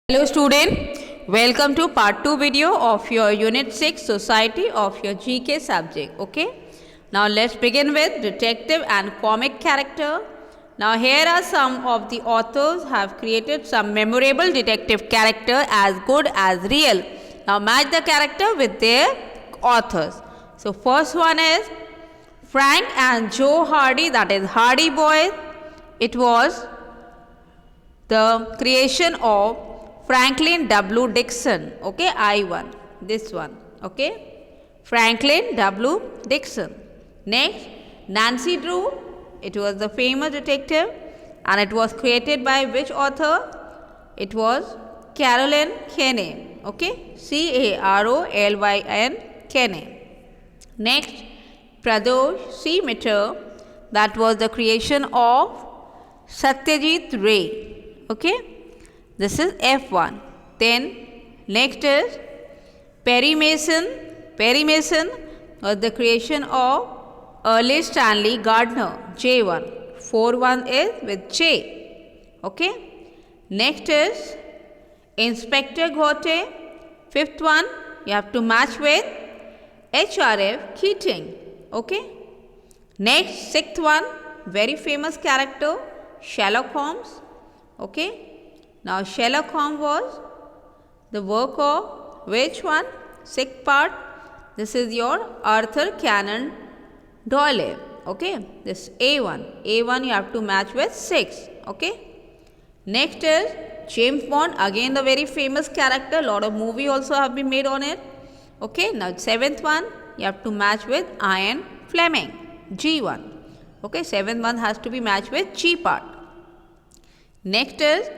Hello student, welcome to part 2 video of your unit 6 society of your GK subject. Okay, now let's begin with detective and comic character. Now here are some of the authors have created some memorable detective character as good as real. Now match the character with their authors. So first one is Frank and Joe Hardy, that is Hardy Boys. It was the creation of Franklin W. Dixon, okay, I1, this one, okay, Franklin W. Dixon. Next, Nancy Drew, it was the famous detective and it was created by which author? It was Caroline Kenney, okay, Carolyn Kenney. Next, Pradosh C. Mitter, that was the creation of Satyajit Ray, okay. This is F1. Then next is Perry Mason. Perry Mason was the creation of Early Stanley Gardner, J1. 4-1 is with J. Okay. Next is Inspector Ghote. Fifth one you have to match with HRF Keating. Okay. Next, sixth one, very famous character, Sherlock Holmes. Okay. Now Sherlock Holmes was the work of which one? Sixth part. This is your Arthur Conan Doyle. Okay. This A1. A1 you have to match with 6. Okay. Next is James Bond. Again the very famous character. Lot of movie also have been made on it. Okay. Now seventh one you have to match with Ian Fleming. G1. Okay. Seventh one has to be matched with G part. Next is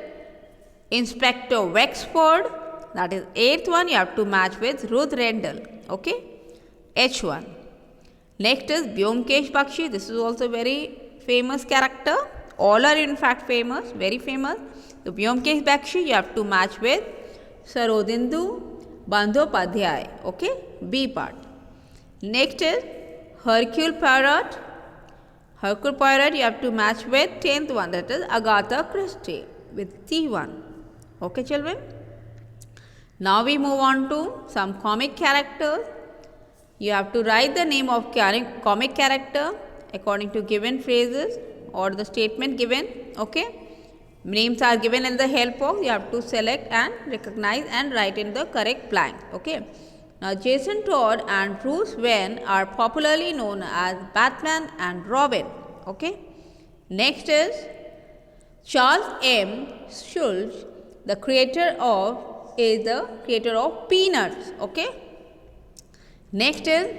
Inspector Wexford, that is 8th one you have to match with Ruth Rendell, okay, H1. Next is Byomkesh Bakshi, this is also very famous character, all are in fact famous, very famous. So Byomkesh Bakshi you have to match with Sarodindu Bandhopadhyay, okay, B part. Next is Hercule Poirot. Hercule Poirot you have to match with 10th one, that is Agatha Christie with T1. Okay children. Now we move on to some comic characters. You have to write the name of comic character according to given phrases or the statement given. Okay. Names are given in the help box. You have to select and recognize and write in the correct blank. Okay. Now Jason Todd and Bruce Wayne are popularly known as Batman and Robin. Okay. Next is Charles M. Schulz, the creator of Peanuts. Okay. Next is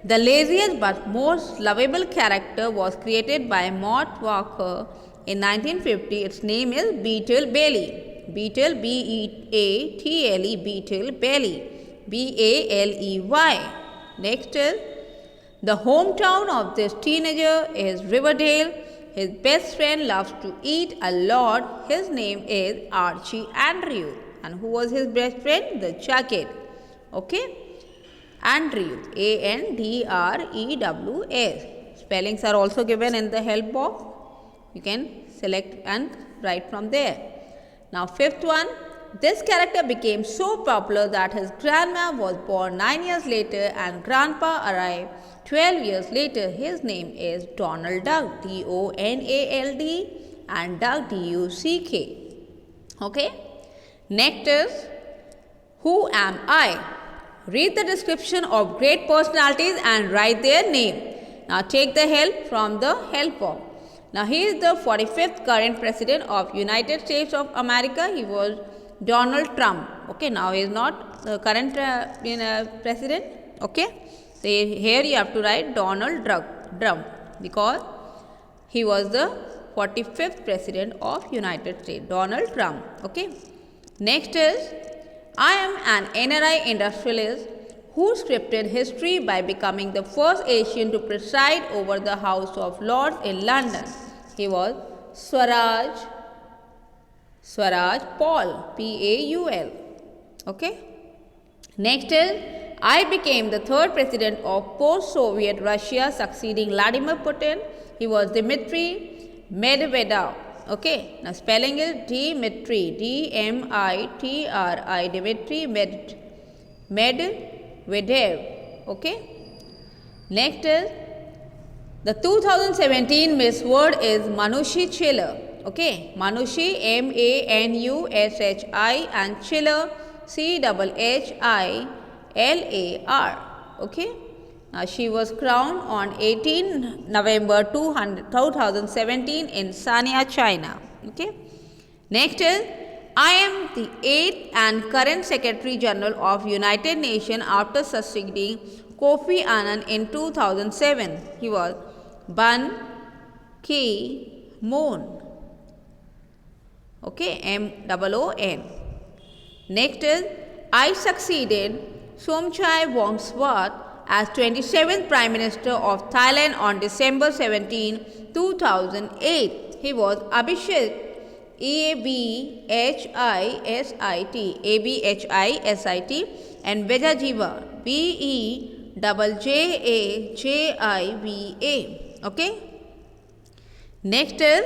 the laziest but most lovable character was created by Mort Walker in 1950. Its name is Beetle Bailey. Beetle, B-E-A-T-L-E, Beetle Bailey, B-A-L-E-Y. Next is the hometown of this teenager is Riverdale. His best friend loves to eat a lot. His name is Archie Andrews. And who was his best friend? The jacket. Okay. Andrews. A-N-D-R-E-W-S. Spellings are also given in the help box. You can select and write from there. Now fifth one. This character became so popular that his grandma was born 9 years later and grandpa arrived 12 years later. His name is Donald Duck, D-O-N-A-L-D, and Duck, D-U-C-K. Okay. Next is Who Am I? Read the description of great personalities and write their name. Now take the help from the help box. Now he is the 45th current president of United States of America. He was Donald Trump. Okay. Now he is not the current president. Okay. So here you have to write Donald Trump because he was the 45th president of United States, Donald Trump. Okay. Next is I am an NRI industrialist who scripted history by becoming the first Asian to preside over the House of Lords in London. He was Swaraj Paul, P-A-U-L. Okay. Next is I became the third president of post-Soviet Russia succeeding Vladimir Putin. He was Dmitry Medvedev. Okay, now spelling is Dmitri, D-M-I-T-R-I, Dmitri Medvedev. Okay, next is the 2017 Miss World is Manushi Chiller. Okay, Manushi, M-A-N-U-S-H-I, and Chiller, C-H-H-I-L-A-R. Okay, now she was crowned on 18 November 2017 in Sanya, China. Okay, next is I am the 8th and current Secretary General of United Nations after succeeding Kofi Annan in 2007. He was Ban Ki-moon. Okay, M-O-O-N. Next is I succeeded Somchai Wongswat as 27th Prime Minister of Thailand on December 17, 2008. He was Abhishek Abhishit and Vejajiva Bejajiva. Okay. Next is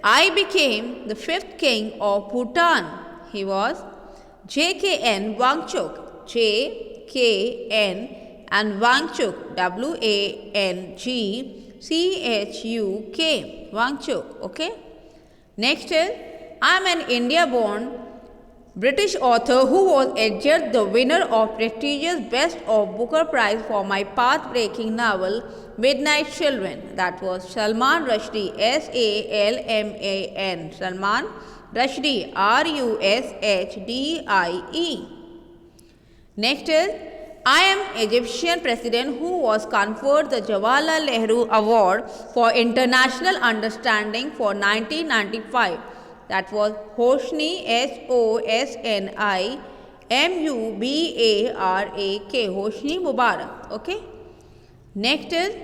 I became the 5th king of Bhutan. He was JKN Wangchuk, JKN and Wangchuk, W-A-N-G-C-H-U-K, Wangchuk. Okay. Next is I am an India-born British author who was adjudged the winner of prestigious Best of Booker Prize for my path-breaking novel Midnight Children. That was Salman Rushdie, S-A-L-M-A-N, Salman Rushdie, R-U-S-H-D-I-E. Next is I am Egyptian president who was conferred the Jawaharlal Nehru Award for International Understanding for 1995. That was Hosni, H-O-S-N-I M-U-B-A-R-A-K, Hosni Mubarak. Okay. Next is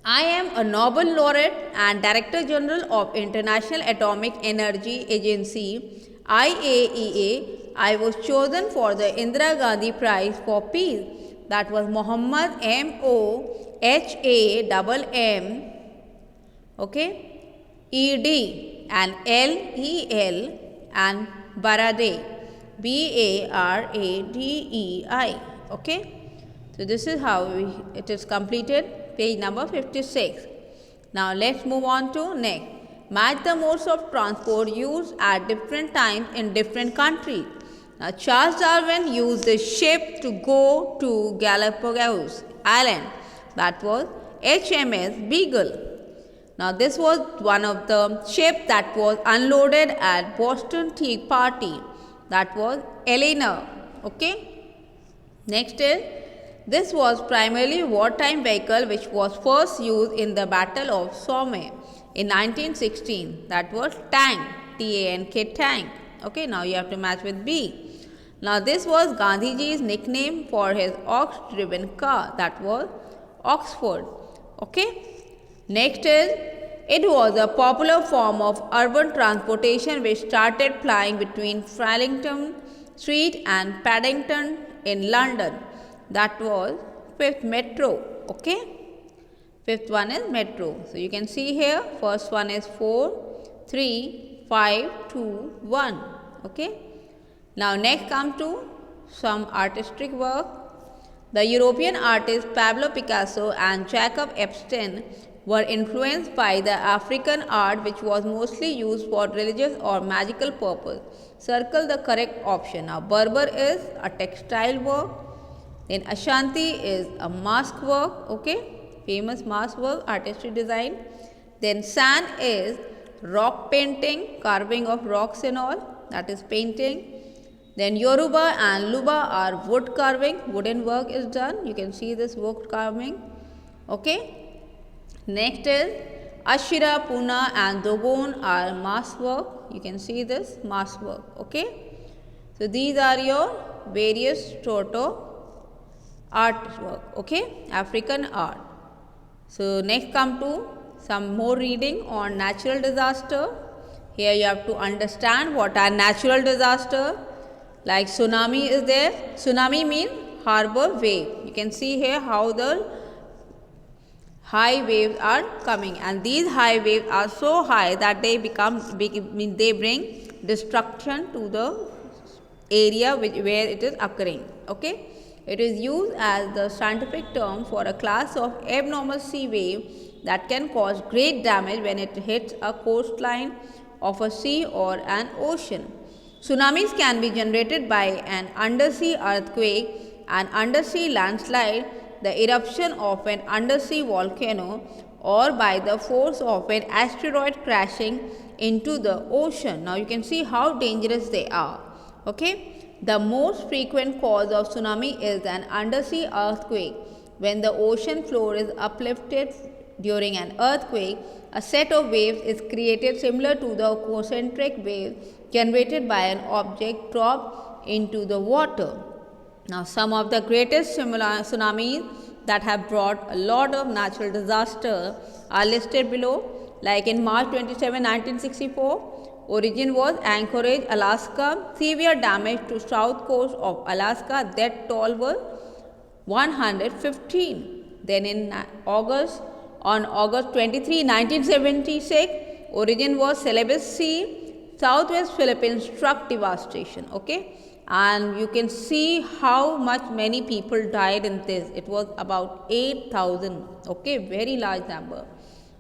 I am a Nobel laureate and Director General of International Atomic Energy Agency, IAEA. I was chosen for the Indira Gandhi Prize for Peace. That was Muhammad, M-O-H-A-M-M, okay, E-D and L-E-L and Baradei, B-A-R-A-D-E-I. Okay. So this is how it is completed, page number 56. Now let's move on to next. Match the modes of transport used at different times in different countries. Now Charles Darwin used the ship to go to Galapagos Island. That was HMS Beagle. Now this was one of the ships that was unloaded at Boston Tea Party. That was Eleanor. Okay. Next is this was primarily wartime vehicle which was first used in the Battle of Somme in 1916. That was tank, T-A-N-K, tank. Okay, now you have to match with B. Now this was Gandhiji's nickname for his ox-driven car. That was Oxford. Okay. Next is it was a popular form of urban transportation which started plying between Farrington Street and Paddington in London. That was 5th metro. Okay. 5th one is metro. So you can see here first one is 4, 3, 5, 2, 1. Okay. Now next come to some artistic work. The European artists Pablo Picasso and Jacob Epstein were influenced by the African art which was mostly used for religious or magical purpose. Circle the correct option. Now Berber is a textile work. Then Ashanti is a mask work, okay, famous mask work, artistic design. Then San is rock painting, carving of rocks and all, that is painting. Then Yoruba and Luba are wood carving, wooden work is done. You can see this wood carving, okay. Next is Ashira, Puna and Dogon are mask work. You can see this mask work, okay. So these are your various total artwork, okay, African art. So next come to some more reading on natural disaster. Here you have to understand what are natural disaster. Like tsunami is there. Tsunami means harbor wave. You can see here how high waves are coming, and these high waves are so high that they they bring destruction to the area where it is occurring. Okay, it is used as the scientific term for a class of abnormal sea wave that can cause great damage when it hits a coastline of a sea or an ocean. Tsunamis can be generated by an undersea earthquake, an undersea landslide, the eruption of an undersea volcano, or by the force of an asteroid crashing into the ocean. Now you can see how dangerous they are. Okay, the most frequent cause of tsunami is an undersea earthquake. When the ocean floor is uplifted during an earthquake, a set of waves is created similar to the concentric wave generated by an object dropped into the water. Now, some of the greatest tsunamis that have brought a lot of natural disaster are listed below. Like in March 27, 1964, origin was Anchorage, Alaska. Severe damage to south coast of Alaska. Death toll was 115. Then in on August 23, 1976, origin was Celebes Sea. Southwest Philippines struck devastation. Okay, and you can see how many people died in this. It was about 8,000. Okay, very large number.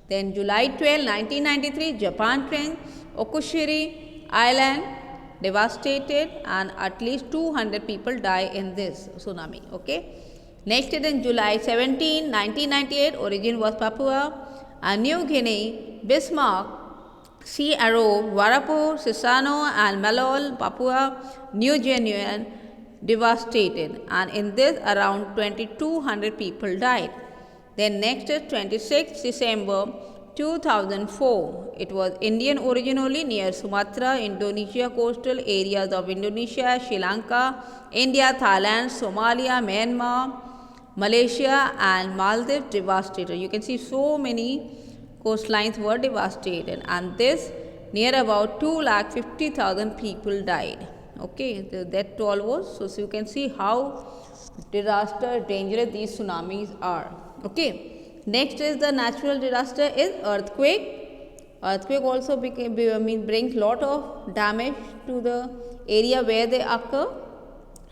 Then July 12, 1993, Japan trend, Okushiri Island devastated, and at least 200 people die in this tsunami. Okay. Next is in July 17, 1998, origin was Papua and New Guinea, Bismarck, Sea Arrow, Warapo, Sisano and Malol, Papua New Guinea devastated, and in this around 2200 people died. Then next is 26 December 2004. It was Indian origin only near Sumatra, Indonesia, coastal areas of Indonesia, Sri Lanka, India, Thailand, Somalia, Myanmar, Malaysia and Maldives devastated. You can see so many coastlines were devastated, and this near about 2,50,000 people died. Okay, the death toll was, so you can see how dangerous these tsunamis are. Okay, next is the natural disaster is earthquake. Earthquake also brings lot of damage to the area where they occur.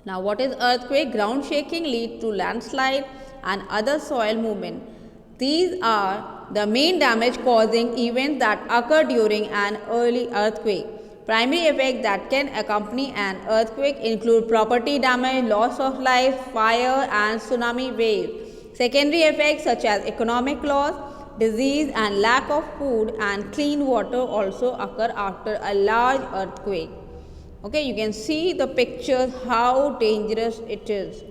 Now, what is earthquake? Ground shaking lead to landslide and other soil movement. These are the main damage causing events that occur during an early earthquake. Primary effects that can accompany an earthquake include property damage, loss of life, fire and tsunami wave. Secondary effects such as economic loss, disease and lack of food and clean water also occur after a large earthquake. Okay, you can see the pictures how dangerous it is.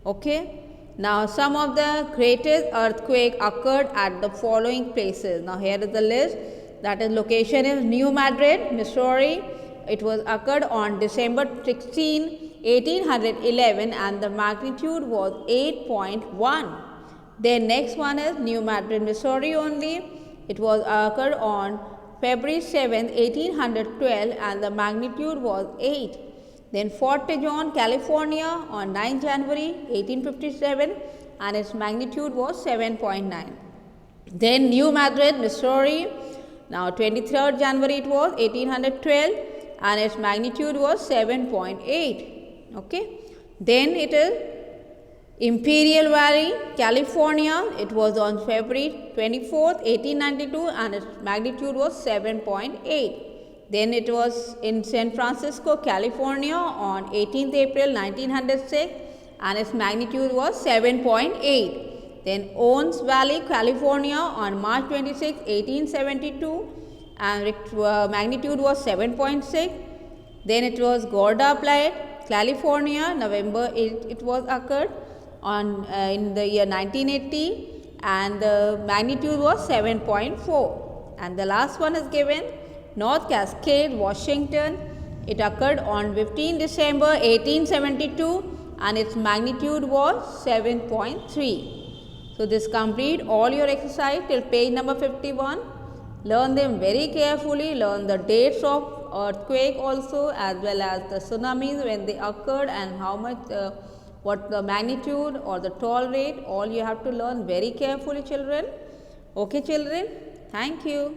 Okay, now some of the greatest earthquake occurred at the following places. Now here is the list. That is location is New Madrid, Missouri. It was occurred on December 16, 1811 and the magnitude was 8.1. Then next one is New Madrid, Missouri only. It was occurred on February 7, 1812 and the magnitude was 8. Then Fort Tejon, California on 9 January 1857 and its magnitude was 7.9. Then New Madrid, Missouri. Now 23rd January it was 1812 and its magnitude was 7.8. Okay. Then it is Imperial Valley, California. It was on February 24th, 1892 and its magnitude was 7.8. Then it was in San Francisco, California on 18th April 1906 and its magnitude was 7.8. Then Owens Valley, California on March 26, 1872 and its magnitude was 7.6. Then it was Gorda Plate, California, November 8 it was occurred on in the year 1980 and the magnitude was 7.4. And the last one is given North Cascade, Washington. It occurred on 15 December 1872 and its magnitude was 7.3. So this complete all your exercise till page number 51. Learn them very carefully, learn the dates of earthquake also as well as the tsunamis when they occurred and how much what the magnitude or the toll rate, all you have to learn very carefully, children. Okay, children. Thank you.